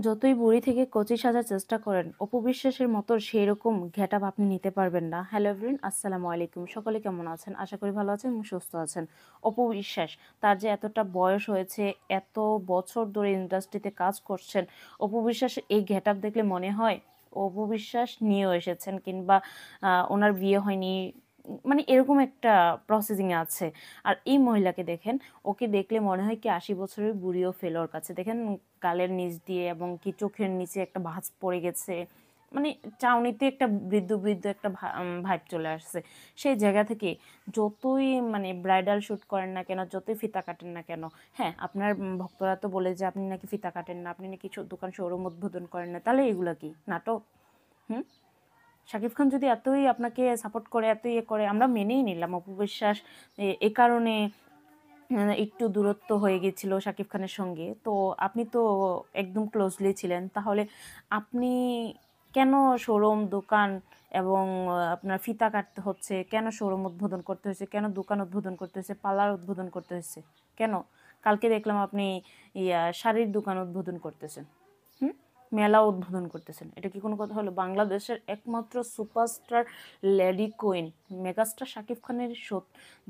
যতই বুড়ি থেকে কচি সাজার চেষ্টা করেন, অপু বিশ্বাসের মতো সেই রকম গেটআপ আপনি নিতে পারবেন না। হ্যালো এভরিওয়ান, আসসালামু আলাইকুম। সকলে কেমন আছেন? আশা করি ভালো আছেন এবং সুস্থ আছেন। অপু বিশ্বাস, তার যে এতটা বয়স হয়েছে, এত বছর ধরে ইন্ডাস্ট্রিতে কাজ করছেন, অপু বিশ্বাস এই গেটআপ দেখলে মনে হয় অপু বিশ্বাস নিয়েও এসেছেন, কিংবা ওনার বিয়ে হয়নি, মানে এরকম একটা প্রসেসিংয়ে আছে। আর এই মহিলাকে দেখেন, ওকে দেখলে মনে হয় কি ৮০ বছরের বুড়িও ফেলে ওর কাছে। দেখেন গালের নিচ দিয়ে এবং কি চোখের নিচে একটা ভাঁজ পড়ে গেছে, মানে চাউনিতে একটা বৃদ্ধ বৃদ্ধ একটা ভাইব চলে আসছে। সেই জায়গা থেকে যতই মানে ব্রাইডাল শ্যুট করেন না কেন, যতই ফিতা কাটেন না কেন, হ্যাঁ আপনার ভক্তরা তো বলে যে আপনি নাকি ফিতা কাটেন না, আপনি নাকি দোকান শোরুম উদ্বোধন করেন না, তাহলে এগুলো কি নাটক? শাকিব খান যদি এতই আপনাকে সাপোর্ট করে, এত ইয়ে করে, আমরা মেনেই নিলাম অপু বিশ্বাস এ কারণে একটু দূরত্ব হয়ে গেছিল শাকিব খানের সঙ্গে। তো আপনি তো একদম ক্লোজলি ছিলেন, তাহলে আপনি কেন শোরুম দোকান এবং আপনার ফিতা কাটতে হচ্ছে, কেন শোরুম উদ্বোধন করতে হয়েছে, কেন দোকান উদ্বোধন করতে হয়েছে, পার্লার উদ্বোধন করতে হয়েছে কেন? কালকে দেখলাম আপনি শাড়ির দোকান উদ্বোধন করতেছেন, মেলা উদ্বোধন করতেছেন। এটা কি কোনো কথা হলো? বাংলাদেশের একমাত্র superstar lady queen megastar Shakib খানের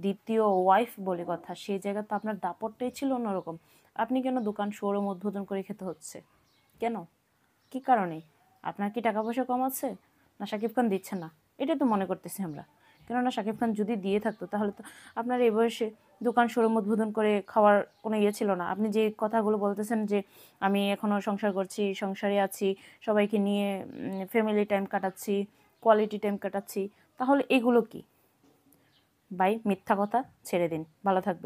দ্বিতীয় ওয়াইফ বলে কথা, সেই জায়গা তো আপনার দাপটটাই ছিল অন্যরকম। আপনি কেন দোকান শোরুম উদ্বোধন করে খেতে হচ্ছে? কেন? কি কারণে? আপনার কি টাকা পয়সা কম আছে, না শাকিব খান দিচ্ছে না? এটাই তো মনে করতেছি আমরা। কেননা শাকিব খান যদি দিয়ে থাকতো তাহলে তো আপনার এই বয়সে দোকান শোরুম উদ্বোধন করে খাওয়ার কোনো ইয়ে ছিল না। আপনি যে কথাগুলো বলতেছেন যে আমি এখনও সংসার করছি, সংসারে আছি, সবাইকে নিয়ে ফ্যামিলি টাইম কাটাচ্ছি, কোয়ালিটি টাইম কাটাচ্ছি, তাহলে এগুলো কি ভাই? মিথ্যা কথা ছেড়ে দিন, ভালো থাকবেন।